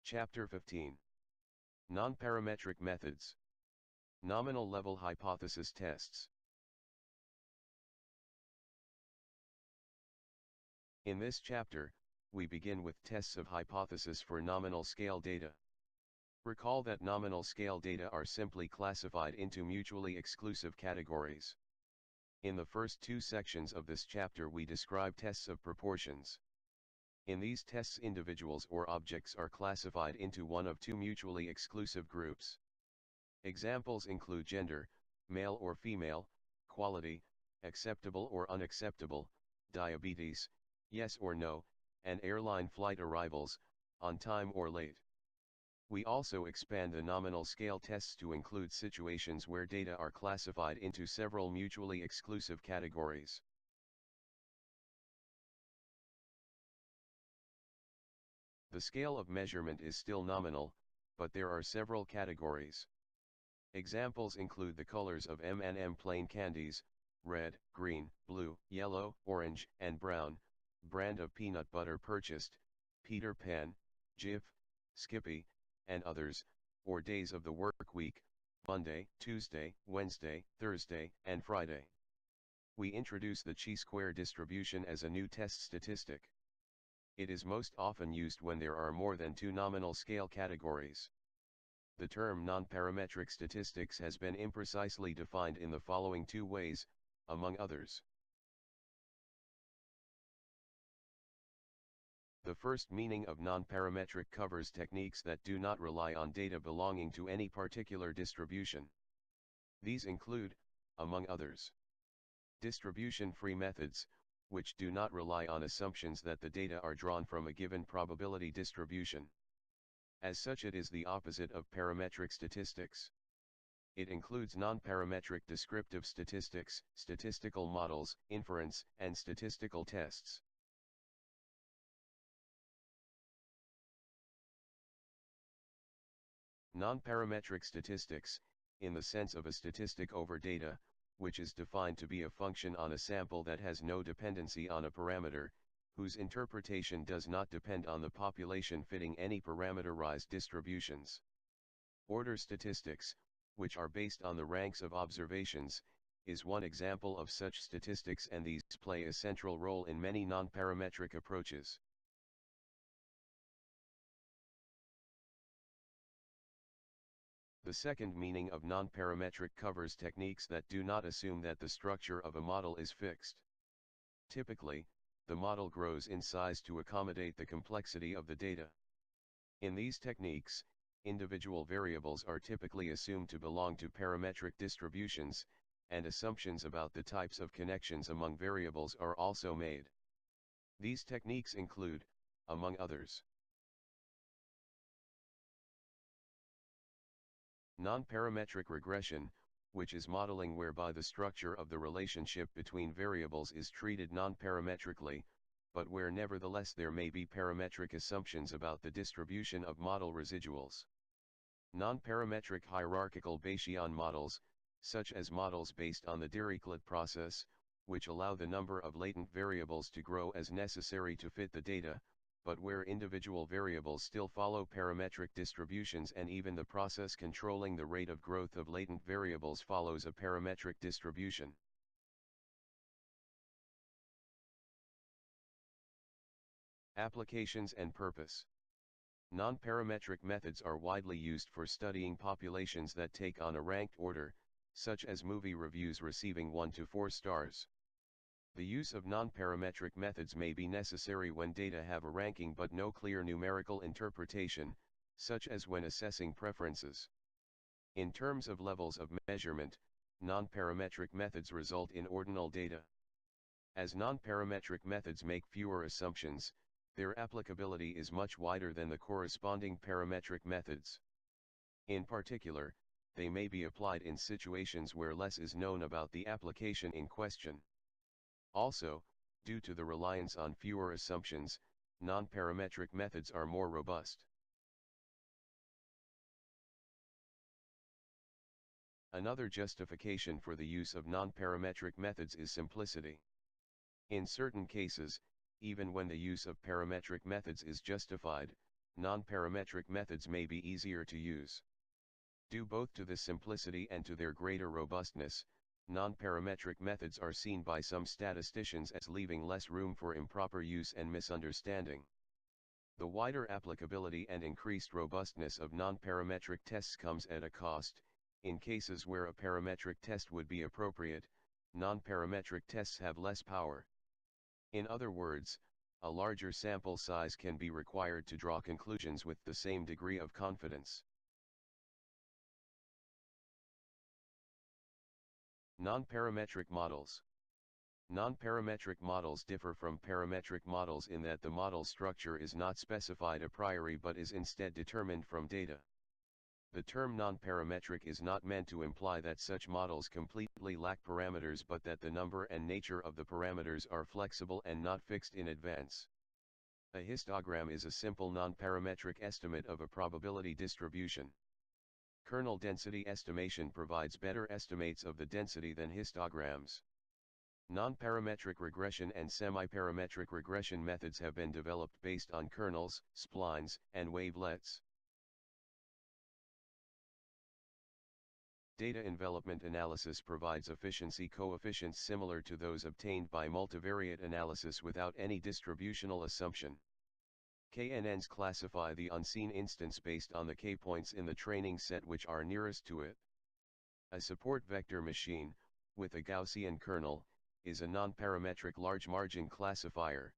Chapter 15. Non-parametric methods. Nominal level hypothesis tests. In this chapter, we begin with tests of hypothesis for nominal scale data. Recall that nominal scale data are simply classified into mutually exclusive categories. In the first two sections of this chapter we describe tests of proportions. In these tests individuals or objects are classified into one of two mutually exclusive groups. Examples include gender, male or female, quality, acceptable or unacceptable, diabetes, yes or no, and airline flight arrivals, on time or late. We also expand the nominal scale tests to include situations where data are classified into several mutually exclusive categories. The scale of measurement is still nominal, but there are several categories. Examples include the colors of M&M plain candies, red, green, blue, yellow, orange, and brown, brand of peanut butter purchased, Peter Pan, Jif, Skippy, and others, or days of the work week, Monday, Tuesday, Wednesday, Thursday, and Friday. We introduce the chi-square distribution as a new test statistic. It is most often used when there are more than two nominal scale categories. The term non-parametric statistics has been imprecisely defined in the following two ways, among others. The first meaning of non-parametric covers techniques that do not rely on data belonging to any particular distribution. These include, among others, distribution-free methods, which do not rely on assumptions that the data are drawn from a given probability distribution. As such, it is the opposite of parametric statistics. It includes non-parametric descriptive statistics, statistical models, inference, and statistical tests. Non-parametric statistics, in the sense of a statistic over data, which is defined to be a function on a sample that has no dependency on a parameter, whose interpretation does not depend on the population fitting any parameterized distributions. Order statistics, which are based on the ranks of observations, is one example of such statistics, and these play a central role in many non-parametric approaches. The second meaning of non-parametric covers techniques that do not assume that the structure of a model is fixed. Typically, the model grows in size to accommodate the complexity of the data. In these techniques, individual variables are typically assumed to belong to parametric distributions, and assumptions about the types of connections among variables are also made. These techniques include, among others, non-parametric regression, which is modeling whereby the structure of the relationship between variables is treated non-parametrically, but where nevertheless there may be parametric assumptions about the distribution of model residuals. Non-parametric hierarchical Bayesian models, such as models based on the Dirichlet process, which allow the number of latent variables to grow as necessary to fit the data, but where individual variables still follow parametric distributions, and even the process controlling the rate of growth of latent variables follows a parametric distribution. Applications and purpose. Non-parametric methods are widely used for studying populations that take on a ranked order, such as movie reviews receiving 1 to 4 stars. The use of non-parametric methods may be necessary when data have a ranking but no clear numerical interpretation, such as when assessing preferences. In terms of levels of measurement, non-parametric methods result in ordinal data. As non-parametric methods make fewer assumptions, their applicability is much wider than the corresponding parametric methods. In particular, they may be applied in situations where less is known about the application in question. Also, due to the reliance on fewer assumptions, non-parametric methods are more robust. Another justification for the use of non-parametric methods is simplicity. In certain cases, even when the use of parametric methods is justified, non-parametric methods may be easier to use. Due both to this simplicity and to their greater robustness, non-parametric methods are seen by some statisticians as leaving less room for improper use and misunderstanding. The wider applicability and increased robustness of non-parametric tests comes at a cost. In cases where a parametric test would be appropriate, non-parametric tests have less power. In other words, a larger sample size can be required to draw conclusions with the same degree of confidence. Non-parametric models. Non-parametric models differ from parametric models in that the model structure is not specified a priori but is instead determined from data. The term non-parametric is not meant to imply that such models completely lack parameters but that the number and nature of the parameters are flexible and not fixed in advance. A histogram is a simple non-parametric estimate of a probability distribution. Kernel density estimation provides better estimates of the density than histograms. Non-parametric regression and semi-parametric regression methods have been developed based on kernels, splines, and wavelets. Data envelopment analysis provides efficiency coefficients similar to those obtained by multivariate analysis without any distributional assumption. KNNs classify the unseen instance based on the k-points in the training set which are nearest to it. A support vector machine, with a Gaussian kernel, is a non-parametric large margin classifier.